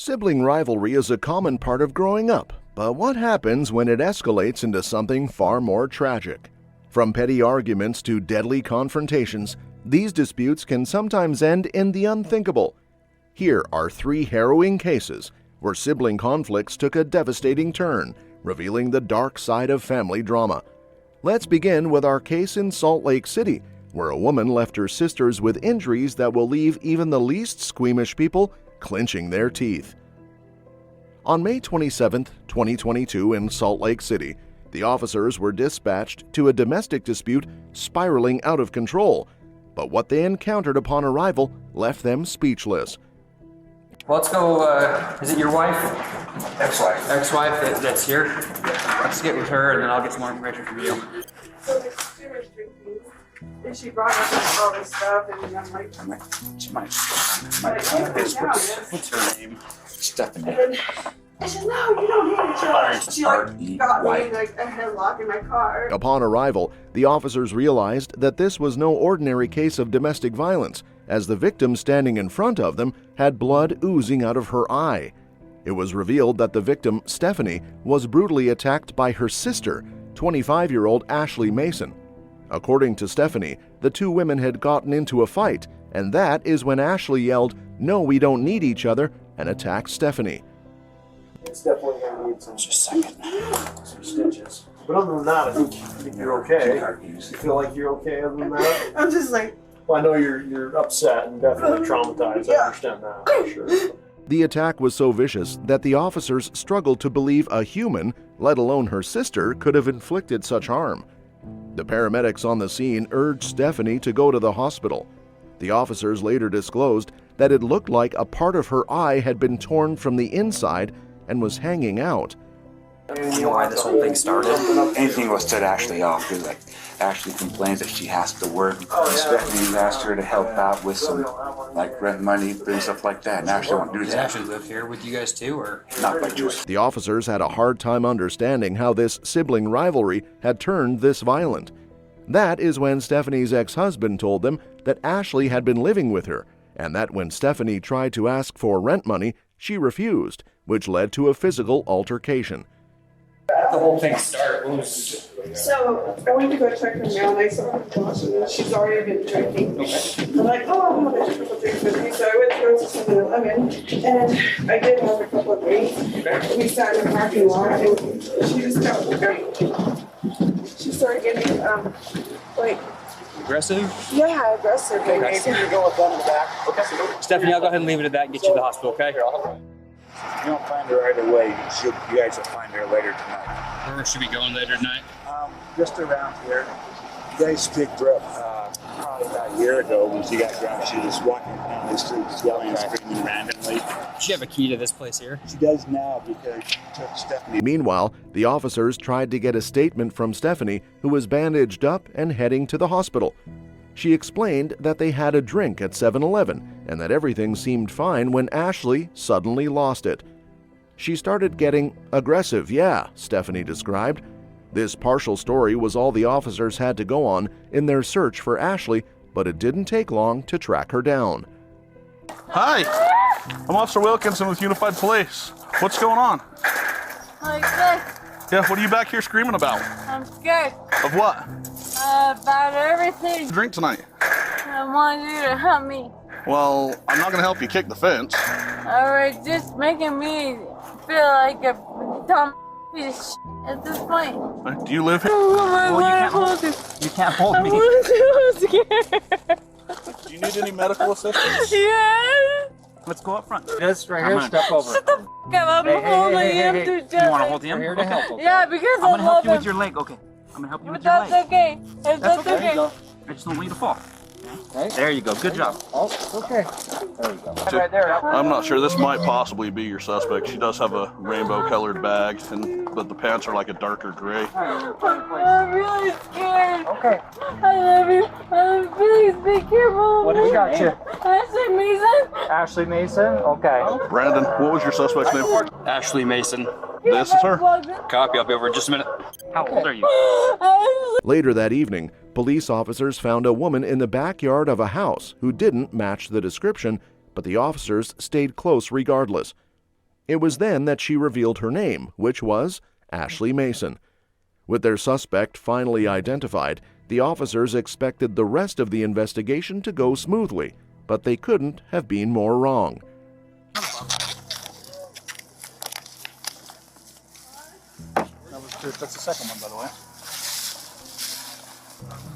Sibling rivalry is a common part of growing up, but what happens when it escalates into something far more tragic? From petty arguments to deadly confrontations, these disputes can sometimes end in the unthinkable. Here are 3 harrowing cases where sibling conflicts took a devastating turn, revealing the dark side of family drama. Let's begin with our case in Salt Lake City, where a woman left her sisters with injuries that will leave even the least squeamish people clenching their teeth. On May 27, 2022 in Salt Lake City, the officers were dispatched to a domestic dispute spiraling out of control, but what they encountered upon arrival left them speechless. Well, let's go, is it your wife? Ex-wife. Ex-wife that's here? Let's get with her and then I'll get some more information from you. So she was drinking, and she brought up all this stuff, and I'm like, What's her name? Stephanie. and I said, no, you don't need each other. She like got me in like a headlock in my car. Upon arrival, the officers realized that this was no ordinary case of domestic violence, as the victim standing in front of them had blood oozing out of her eye. It was revealed that the victim, Stephanie, was brutally attacked by her sister, 25-year-old Ashley Mason. According to Stephanie, the 2 women had gotten into a fight, and that is when Ashley yelled, "No, we don't need each other," and attacked Stephanie. It's definitely going to need some stitches. But other than that, I think you're okay. You feel like you're okay other than that? I'm just like, Well, I know you're upset and definitely traumatized. I understand that for sure. The attack was so vicious that the officers struggled to believe a human, let alone her sister, could have inflicted such harm. The paramedics on the scene urged Stephanie to go to the hospital. The officers later disclosed that it looked like a part of her eye had been torn from the inside and was hanging out. You know why this whole thing started? Anything will set Ashley off. Because like Ashley complains that she has to work. Stephanie's asked her to help out with some like rent money and stuff like that. And Ashley won't do Does that. Ashley live here with you guys too, or? Not by choice. The officers had a hard time understanding how this sibling rivalry had turned this violent. That is when Stephanie's ex-husband told them that Ashley had been living with her, and that when Stephanie tried to ask for rent money, she refused, which led to a physical altercation. The whole thing started. so I went to go check her mail, and I saw her boss, and she's already been drinking. I'm like, oh, I'm gonna have a couple drinks with me. So I went to go to 7-Eleven, and I did have a couple of drinks. We sat in the parking lot, and she just got she started getting, like, Aggressive? yeah, aggressive. Okay, maybe you go with them in the back. Okay. Stephanie, I'll go ahead and leave it at that and get you to the hospital, okay? If you don't find her right away, you guys will find her later tonight. Where should we go later tonight? Just around here. You guys picked her up probably about a year ago when she got drunk. She was walking down the street yelling and screaming randomly. Does she have a key to this place here? She does now because she took Stephanie. Meanwhile, the officers tried to get a statement from Stephanie, who was bandaged up and heading to the hospital. She explained that they had a drink at 7-Eleven and that everything seemed fine when Ashley suddenly lost it. She started getting aggressive, yeah, Stephanie described. This partial story was all the officers had to go on in their search for Ashley, but it didn't take long to track her down. Hi, I'm Officer Wilkinson with Unified Police. What's going on? Like this. Yeah, what are you back here screaming about? I'm scared Of what? about everything. Drink tonight. I want you to help me. Well, I'm not gonna help you kick the fence. Alright, just making me feel like a dumb piece of shit at this point. Do you live here? Oh, You can't hold me. I'm scared. Do you need any medical assistance? Yeah. Let's go up front. This right here, step over. Shut the f up. I'm holding him to You want to hold him? We're here to help. Okay. Yeah, because I'm gonna I help love you with him. your leg. Okay. I'm gonna help you But with your that's leg. okay. If that's okay. okay. I just don't want you to fall. Okay. There you go. Good job. Oh, okay. There you go. Right there. I'm not sure. This might possibly be your suspect. She does have a rainbow-colored bag, but the pants are like a darker gray. I'm really scared. Okay. I love you. Please be careful. What do we got you? Ashley Mason. Ashley Mason. Okay. Brandon, what was your suspect's name? Ashley Mason. This is her? Copy. I'll be over in just a minute. How old are you? Later that evening, police officers found a woman in the backyard of a house who didn't match the description, but the officers stayed close regardless. It was then that she revealed her name, which was Ashley Mason. With their suspect finally identified, the officers expected the rest of the investigation to go smoothly, but they couldn't have been more wrong. That's the second one, by the way.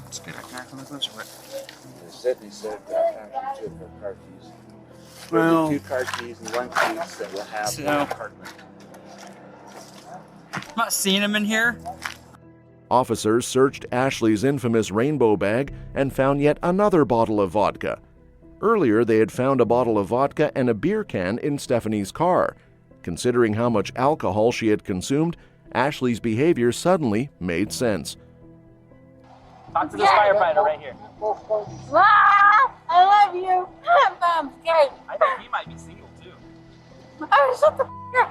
Let's get a car from the closer. They said actually took her car keys. Well, 2 car keys and 1 key that will have So- one apartment. I'm not seeing him in here. Officers searched Ashley's infamous rainbow bag and found yet another bottle of vodka. Earlier, they had found a bottle of vodka and a beer can in Stephanie's car. Considering how much alcohol she had consumed, Ashley's behavior suddenly made sense. Talk to this firefighter right here. Ah, I love you. I'm scared. I think he might be single too. Oh, shut the f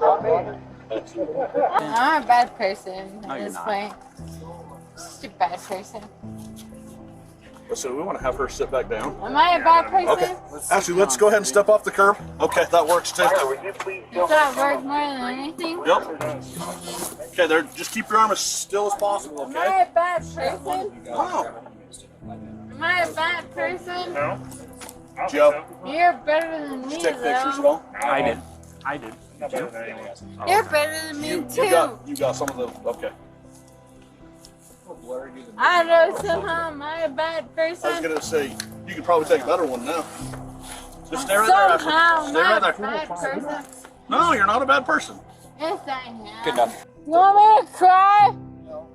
up. I'm a bad person No, at you're this not. point. Such a bad person. So we want to have her sit back down. Am I a bad person? Okay. Ashley, let's go ahead and step off the curb. Okay, that works too. Does that work more than anything? Yep. Okay, there. Just keep your arm as still as possible, Am okay? I a bad person? Wow. Am I a bad person? Joe, You're better than me, take pictures at though. all? I did. I did. You're better than me, too. You got some of the. Okay. I know somehow. Am I a bad I was person? gonna say you could probably take a better one now. Just stay right there, Ashley. Somehow, Stay I'm right not a there. bad person. No, you're not a bad person. Yes, I am. Good enough. You want me to cry?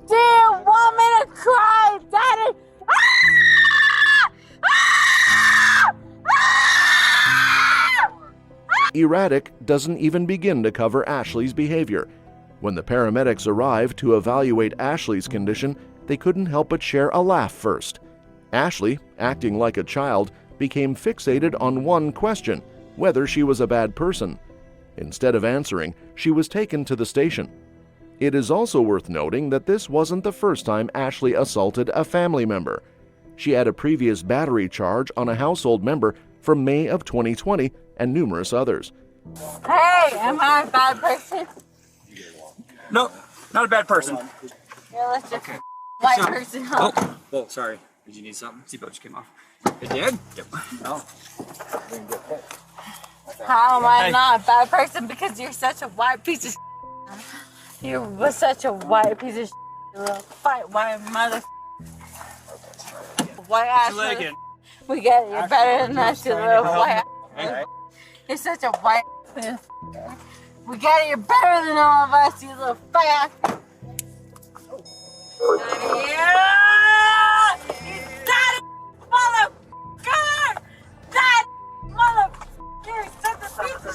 Do you want me to cry, Daddy? Ah! Ah! Ah! Erratic doesn't even begin to cover Ashley's behavior. When the paramedics arrived to evaluate Ashley's condition, they couldn't help but share a laugh first. Ashley, acting like a child, became fixated on one question: whether she was a bad person. Instead of answering, she was taken to the station. It is also worth noting that this wasn't the first time Ashley assaulted a family member. She had a previous battery charge on a household member from May of 2020 and numerous others. Hey, am I a bad person? No, not a bad person. Yeah, let's just white person up. Oh, sorry. Did you need something? Seatbelt just came off. It did? Yep. Oh. How am I Hey. not a bad person? Because you're such a white piece of You was such a white piece of you little fight white mother. White ass Put your leg mother. in. We get you better than that, you little white Hey. ass. You're such a white piece of We got you better than all of us, you little fat. Yeah! You daddy motherfucker! That motherfucker! You're such a piece of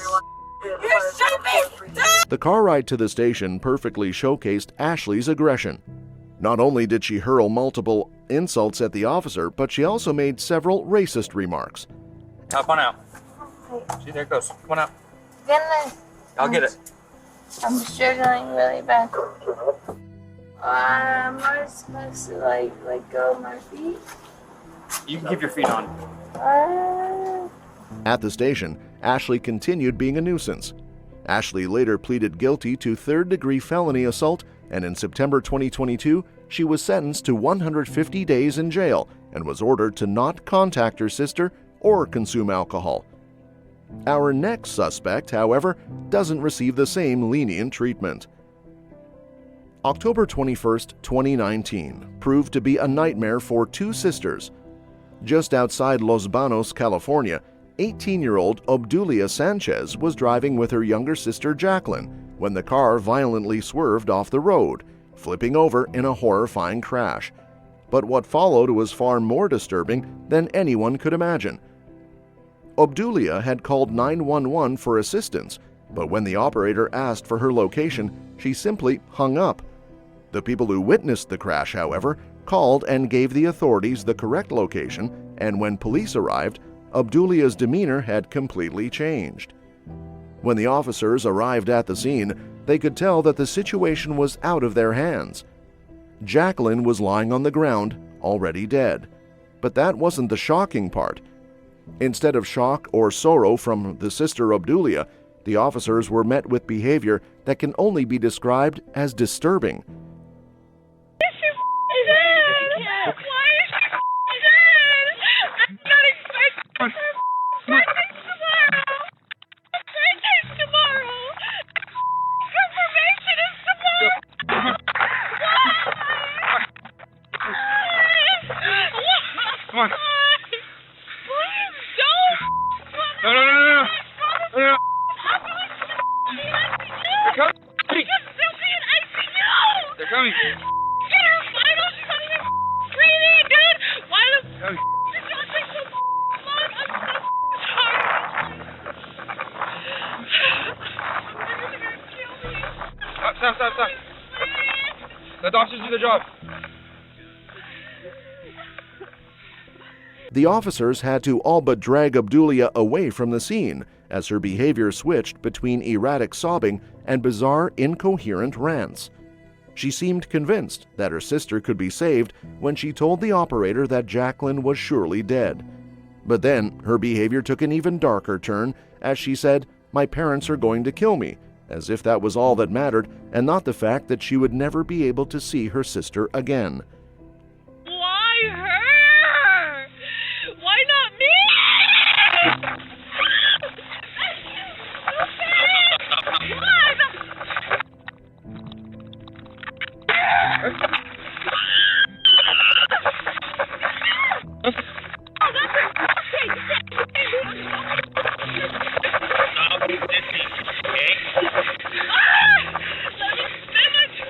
You should be dead! The car ride to the station perfectly showcased Ashley's aggression. Not only did she hurl multiple insults at the officer, but she also made several racist remarks. Hop on out. See, there it goes. Come on out. Goodness, I'll get it. I'm struggling really bad. Am I supposed to let go of my feet? You can keep your feet on. At the station, Ashley continued being a nuisance. Ashley later pleaded guilty to third-degree felony assault, and in September 2022, she was sentenced to 150 days in jail and was ordered to not contact her sister or consume alcohol. Our next suspect, however, doesn't receive the same lenient treatment. October 21, 2019, proved to be a nightmare for 2 sisters. Just outside Los Banos, California, 18-year-old Obdulia Sanchez was driving with her younger sister Jacqueline when the car violently swerved off the road, flipping over in a horrifying crash. But what followed was far more disturbing than anyone could imagine. Obdulia had called 911 for assistance, but when the operator asked for her location, she simply hung up. The people who witnessed the crash, however, called and gave the authorities the correct location, and when police arrived, Obdulia's demeanor had completely changed. When the officers arrived at the scene, they could tell that the situation was out of their hands. Jacqueline was lying on the ground, already dead. But that wasn't the shocking part. Instead of shock or sorrow from the sister Obdulia, The officers were met with behavior that can only be described as disturbing. Why is she dead? I'm not expecting her birthday's tomorrow. Her birthday's tomorrow. Confirmation is tomorrow. Come on. Please don't. No. They're coming. They'll be in ICU. They're coming. Get her vital. She's not even breathing, dude. Why the Coming. did y'all take so long? I'm so sorry. They're gonna kill me. Stop. Let the officers do their job. The officers had to all but drag Obdulia away from the scene as her behavior switched between erratic sobbing and bizarre, incoherent rants. She seemed convinced that her sister could be saved when she told the operator that Jacqueline was surely dead. But then her behavior took an even darker turn as she said, "My parents are going to kill me," as if that was all that mattered and not the fact that she would never be able to see her sister again. Why her? Why not me?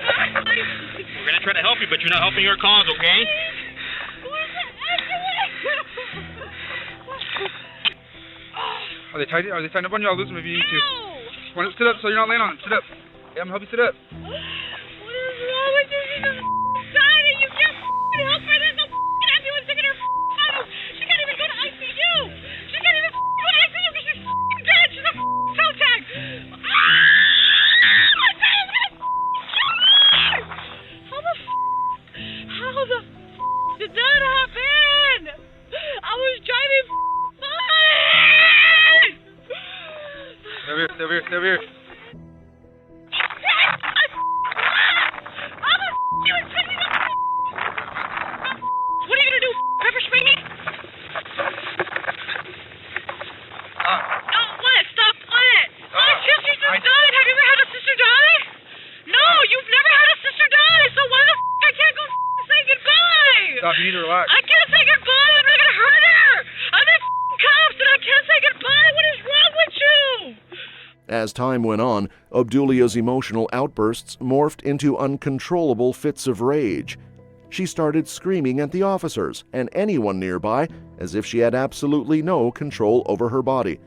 We're gonna try to help you, but you're not helping your cause, okay? Are they tied up on you? I'll lose them if you need to. Want to sit up so you're not laying on them. Sit up. Yeah, I'm gonna help you sit up. What is wrong with you? She's just dying. You can't help her. There's no ambulance taking her vitals. She can't even go to ICU. She can't even go to ICU because she's dead. She's a toe tag. How the did that happen? I was driving fine. Stay over here. What are you gonna do? Pepper spray me? What? Stop what? My sister just died. Have you ever had a sister die? No, you've never had a sister die. So why the I can't go say goodbye? Stop, you need to relax. I can't say goodbye. I'm not gonna hurt her. I'm in cuffs and I can't say goodbye. What is wrong with you? As time went on, Obdulia's emotional outbursts morphed into uncontrollable fits of rage. She started screaming at the officers and anyone nearby as if she had absolutely no control over her body.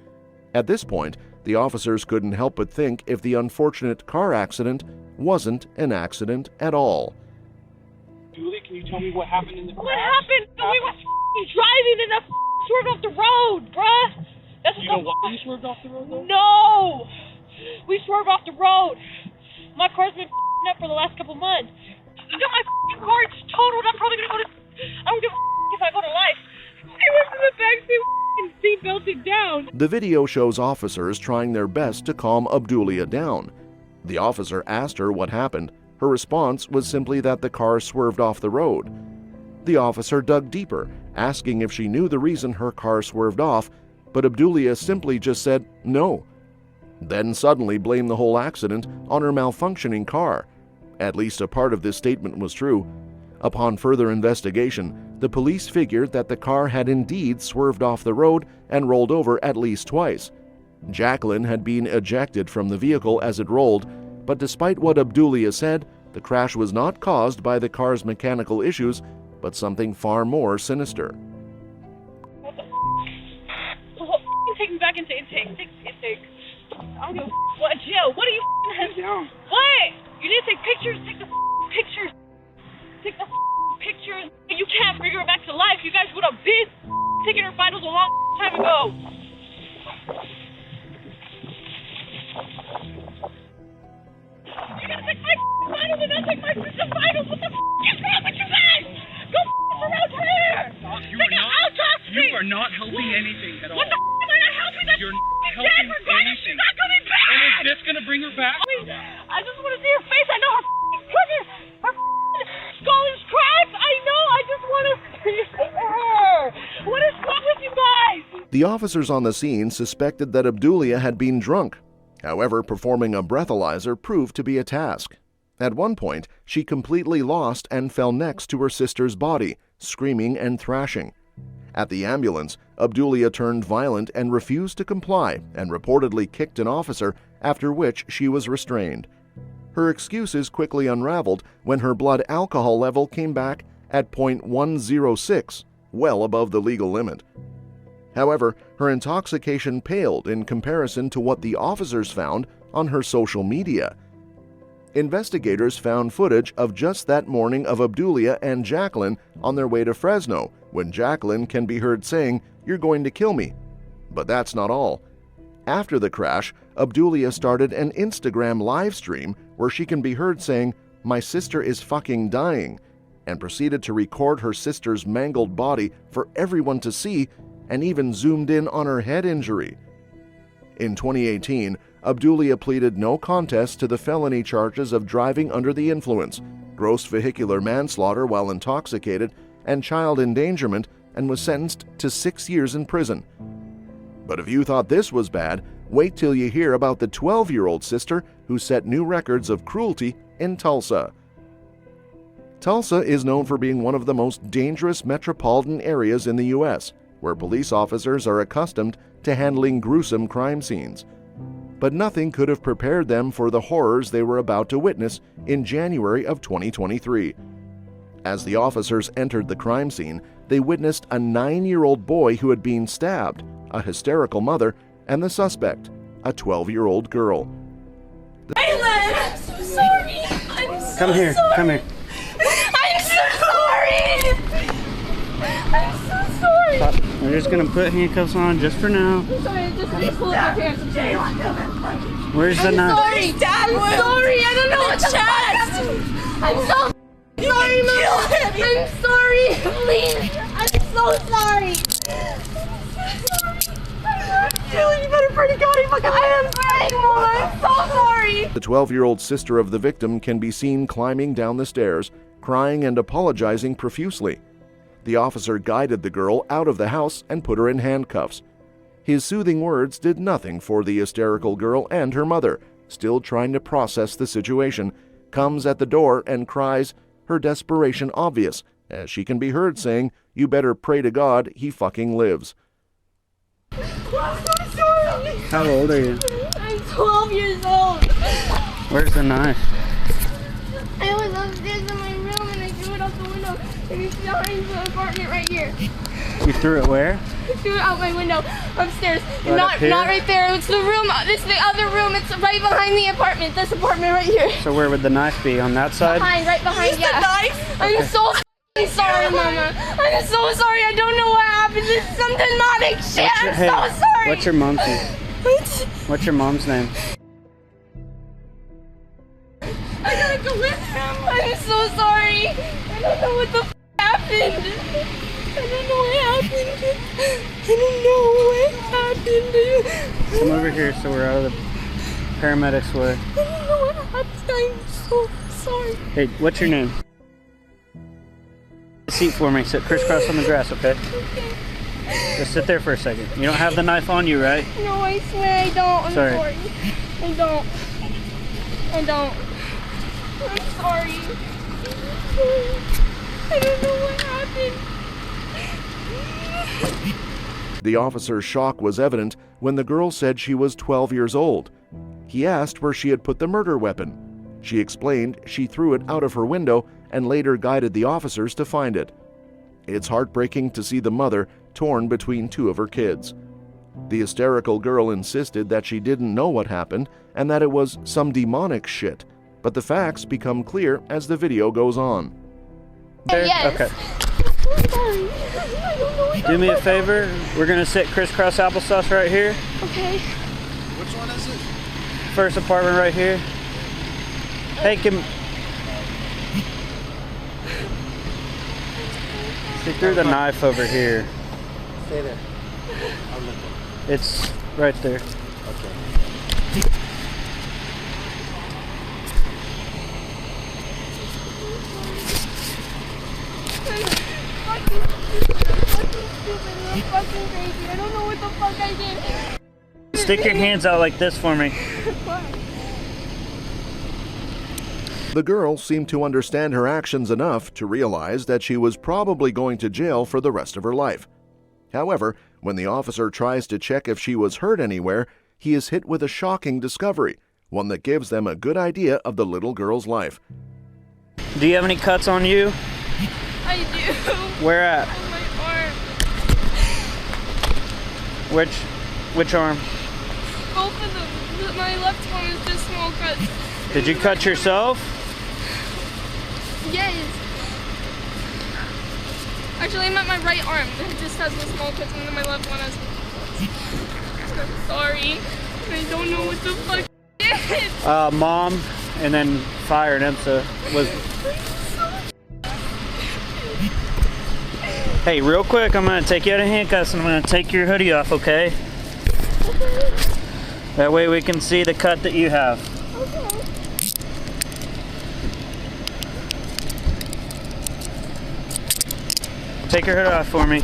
At this point, the officers couldn't help but think if the unfortunate car accident wasn't an accident at all. Julie, can you tell me what happened in the crash? What happened? We were driving and I swerved off the road, bruh. That's You know why you swerved off the road, though? No! We swerved off the road. My car's been up for the last couple months. You know, my car is totaled. I'm probably gonna go to. I don't give a if I go to life. He was in the backseat seat belted down. The video shows officers trying their best to calm Obdulia down. The officer asked her what happened. Her response was simply that the car swerved off the road. The officer dug deeper, asking if she knew the reason her car swerved off, but Obdulia simply just said no. Then suddenly blamed the whole accident on her malfunctioning car. At least a part of this statement was true. Upon further investigation, the police figured that the car had indeed swerved off the road and rolled over at least twice. Jacqueline had been ejected from the vehicle as it rolled, but despite what Obdulia said, the crash was not caused by the car's mechanical issues, but something far more sinister. What the take me back into intake. I don't know what jail. What are you down. What? You need to take pictures. Take the pictures. Take the pictures. You can't bring her back to life. You guys would have been taking her vitals a long time ago. You're gonna take my vitals and not take my sister's vitals. What the is wrong with you guys? Go around here. You are not helping anything at all. What the am I not helping? That's You're dead. helping Regardless, she's anything. not coming back. bring her back? I just want to see her face. I know her skull is cracked. I know. I just want to see her. What is wrong with you guys? The officers on the scene suspected that Abdulia had been drunk. However, performing a breathalyzer proved to be a task. At one point, she completely lost and fell next to her sister's body, screaming and thrashing. At the ambulance, Abdulia turned violent and refused to comply and reportedly kicked an officer, after which she was restrained. Her excuses quickly unraveled when her blood alcohol level came back at 0.106, well above the legal limit. However, her intoxication paled in comparison to what the officers found on her social media. Investigators found footage of just that morning of Abdulia and Jacqueline on their way to Fresno, when Jacqueline can be heard saying, "You're going to kill me." But that's not all. After the crash, Abdulia started an Instagram live stream where she can be heard saying, "My sister is fucking dying," and proceeded to record her sister's mangled body for everyone to see, and even zoomed in on her head injury. In 2018, Abdulia pleaded no contest to the felony charges of driving under the influence, gross vehicular manslaughter while intoxicated, and child endangerment, and was sentenced to 6 years in prison. But if you thought this was bad, wait till you hear about the 12-year-old sister who set new records of cruelty in Tulsa. Tulsa is known for being one of the most dangerous metropolitan areas in the U.S., where police officers are accustomed to handling gruesome crime scenes. But nothing could have prepared them for the horrors they were about to witness in January of 2023. As the officers entered the crime scene, they witnessed a 9-year-old boy who had been stabbed, a hysterical mother, and the suspect, a 12-year-old girl. Aylan, I'm so sorry. I'm so Come here. sorry. Come here. I'm so sorry. I'm so sorry. We're just gonna put handcuffs on just for now. I'm sorry. Just pull up your pants. Where's the I'm knife? sorry. I'm sorry. I don't know what the fuck. I'm so sorry, Mom. I'm sorry. Please. I'm so sorry. You better pray to God. I am sorry, Mom. I'm so sorry. The 12-year-old sister of the victim can be seen climbing down the stairs, crying and apologizing profusely. The officer guided the girl out of the house and put her in handcuffs. His soothing words did nothing for the hysterical girl, and her mother, still trying to process the situation, comes at the door and cries, her desperation obvious, as she can be heard saying, "You better pray to God he fucking lives." I'm so sorry. How old are you? I'm 12 years old. Where's the knife? I was upstairs in my room and I threw it out the window. And it's behind the apartment right here. You threw it where? I threw it out my window upstairs. Right not up here? not right there. It's the room. It's the other room. It's right behind the apartment. This apartment right here. So where would the knife be? On that side? Right behind. Yeah. The knife? I'm so sorry, Mama. I'm so sorry. I don't know what happened. This is some demonic shit. I'm so sorry. What's your mom's name? What? What's your mom's name? I gotta go with him. I'm so sorry. I don't know what the happened. I don't know what happened. I don't know what happened. Come over here so we're out of the paramedics' way. I don't know what happened. I'm so sorry. Hey, what's your name? Seat for me. Sit crisscross on the grass, okay? Just sit there for a second. You don't have the knife on you, right? No, I swear I don't. I'm Sorry. I don't. I don't. I'm sorry. I don't know what happened. The officer's shock was evident when the girl said she was 12 years old. He asked where she had put the murder weapon. She explained she threw it out of her window and later guided the officers to find it. It's heartbreaking to see the mother torn between two of her kids. The hysterical girl insisted that she didn't know what happened and that it was some demonic shit, but the facts become clear as the video goes on. Yes. Okay. I'm sorry. I don't know what Do me a favor. We're gonna sit crisscross applesauce right here. Okay. Which one is it? First apartment right here. Hey, she threw the knife over here. Stay there. I'm looking. It's right there. Okay. fuck I did. Stick your hands out like this for me. The girl seemed to understand her actions enough to realize that she was probably going to jail for the rest of her life. However, when the officer tries to check if she was hurt anywhere, he is hit with a shocking discovery, one that gives them a good idea of the little girl's life. Do you have any cuts on you? I do. Where at? On my arm. Which arm? Both of them. My left one is just small cuts. Did you cut yourself? Yes. Actually, I meant my right arm. It just has the small cuts, and then my left one has. I'm sorry. I don't know what the fuck it is. Mom, and then fire and IMSA was. Hey, real quick, I'm gonna take you out of handcuffs and I'm gonna take your hoodie off, okay? That way we can see the cut that you have. Take your hood off for me.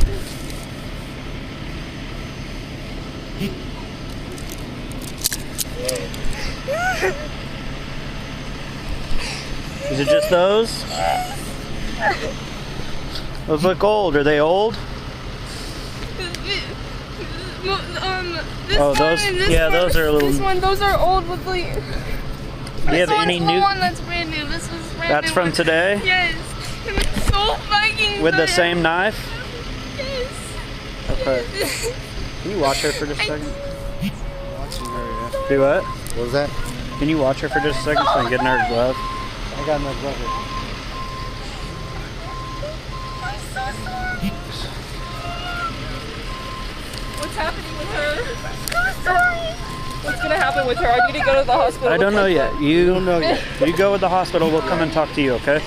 Is it just those? Those look old. Are they old? This Oh, those- one and this yeah, one, those are a little- This one, those are old with the. Do you have any the new? one that's brand new. This was brand That's new. from today? Yes. And it's so fucking With the good. same knife? Yes. Okay. Can you watch her for just a second? Watching her, yeah. Do what? What was that? Can you watch her for just a second so I can get in her glove? I got my brother. I'm so sorry. What's happening with her? I'm sorry. What's gonna happen with her? I need to go to the hospital. I don't know yet. You don't know yet. You go with the hospital. We'll come and talk to you, okay?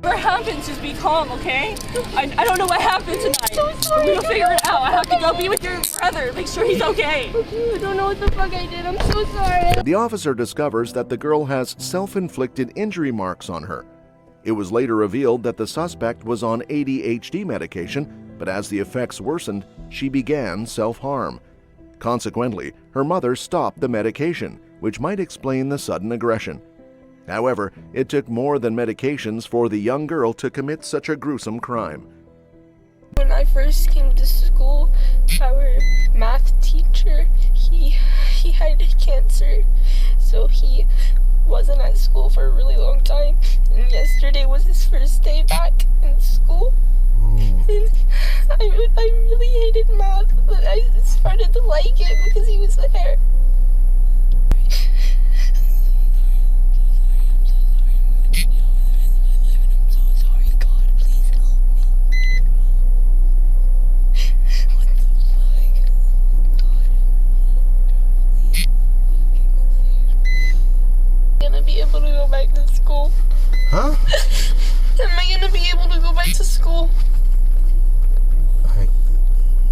Whatever happens, just be calm, okay? I don't know what happened tonight. So sorry. We'll figure it out. I have to go be with your brother. Make sure he's okay. I don't know what the fuck I did. I'm so sorry. The officer discovers that the girl has self-inflicted injury marks on her. It was later revealed that the suspect was on ADHD medication, but as the effects worsened, she began self-harm. Consequently, her mother stopped the medication, which might explain the sudden aggression. However, it took more than medications for the young girl to commit such a gruesome crime. When I first came to school, our math teacher, he had cancer, so he wasn't at school for a really long time. And yesterday was his first day back in school. And I really hated math, but I started to like it because he was there. Be able to go back to school. Huh? Am I gonna be able to go back to school? I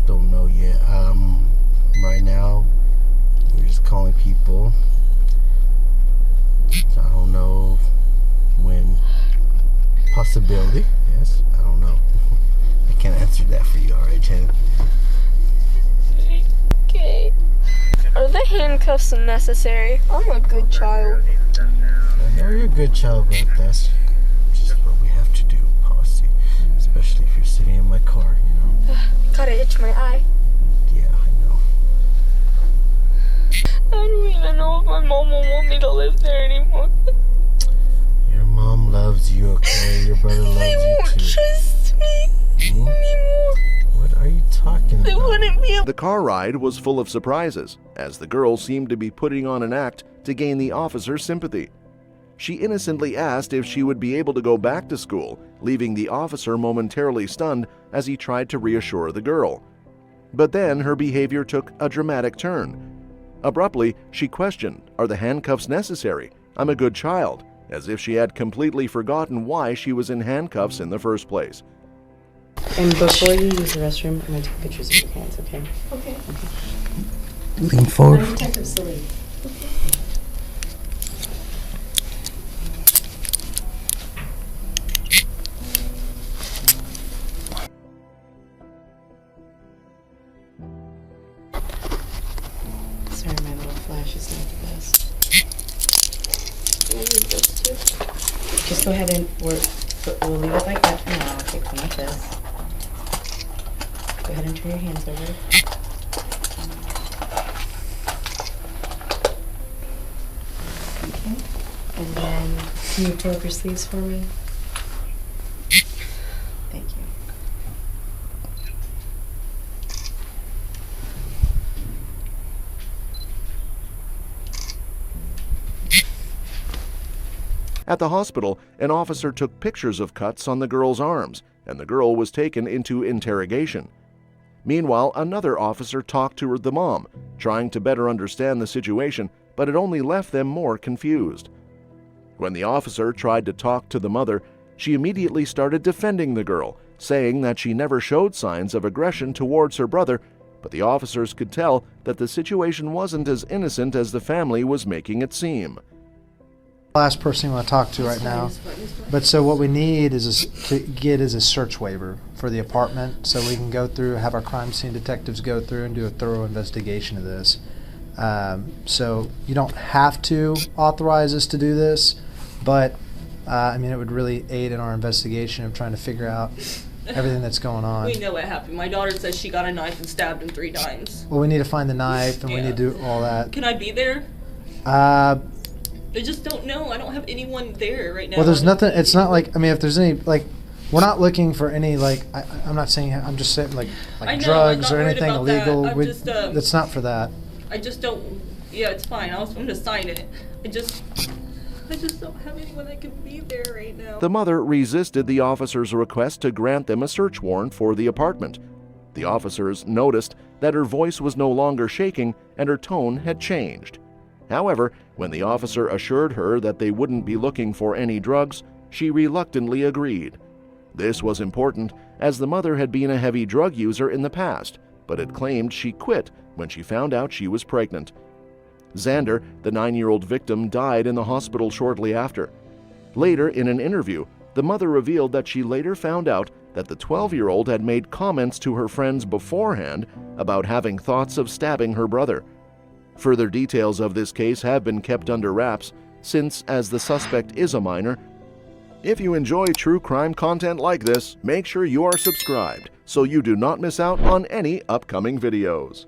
don't know yet. Right now, we're just calling people. I don't know when. Possibility, yes. I don't know. I can't answer that for you, alright, Jen? Okay. Are the handcuffs necessary? I'm a good child. You're a good child, but that's just what we have to do, policy. Especially if you're sitting in my car, you know. Gotta itch my eye. Yeah, I know. I don't even know if my mom will want me to live there anymore. Your mom loves you, okay? Your brother loves They you won't too. trust me anymore. What are you talking They about? wouldn't be able. The car ride was full of surprises, as the girl seemed to be putting on an act to gain the officer's sympathy. She innocently asked if she would be able to go back to school, leaving the officer momentarily stunned as he tried to reassure the girl. But then her behavior took a dramatic turn. Abruptly, she questioned, "Are the handcuffs necessary? I'm a good child," as if she had completely forgotten why she was in handcuffs in the first place. And before you use the restroom, I'm going to take pictures of your hands, okay? Okay. Lean forward. Detective Silly. Sorry, my little flash is not the best. Just go ahead and we'll leave it like that for now. Okay, come like this. Go ahead and turn your hands over. Okay. And then, can you pull up your sleeves for me? Thank you. At the hospital, an officer took pictures of cuts on the girl's arms, and the girl was taken into interrogation. Meanwhile, another officer talked to the mom, trying to better understand the situation, but it only left them more confused. When the officer tried to talk to the mother, she immediately started defending the girl, saying that she never showed signs of aggression towards her brother, but the officers could tell that the situation wasn't as innocent as the family was making it seem. Last person you want to talk to right now. But so what we need is a search waiver for the apartment, so we can go through, have our crime scene detectives go through and do a thorough investigation of this. So you don't have to authorize us to do this, but I mean, it would really aid in our investigation of trying to figure out everything that's going on. We know what happened. My daughter says she got a knife and stabbed him 3 times. Well, we need to find the knife, and we need to do all that. Can I be there? I just don't know. I don't have anyone there right now. Well, there's nothing. It's not like, I mean, if there's any, like, we're not looking for any, like, I'm not saying, I'm just saying, like drugs or anything illegal. That's not for that. I just don't. Yeah, it's fine. I'm gonna sign it. I just don't have anyone that can be there right now. The mother resisted the officer's request to grant them a search warrant for the apartment. The officers noticed that her voice was no longer shaking and her tone had changed. However, when the officer assured her that they wouldn't be looking for any drugs, she reluctantly agreed. This was important, as the mother had been a heavy drug user in the past, but had claimed she quit when she found out she was pregnant. Xander, the 9-year-old victim, died in the hospital shortly after. Later, in an interview, the mother revealed that she later found out that the 12-year-old had made comments to her friends beforehand about having thoughts of stabbing her brother. Further details of this case have been kept under wraps, since, as the suspect is a minor. If you enjoy true crime content like this, make sure you are subscribed so you do not miss out on any upcoming videos.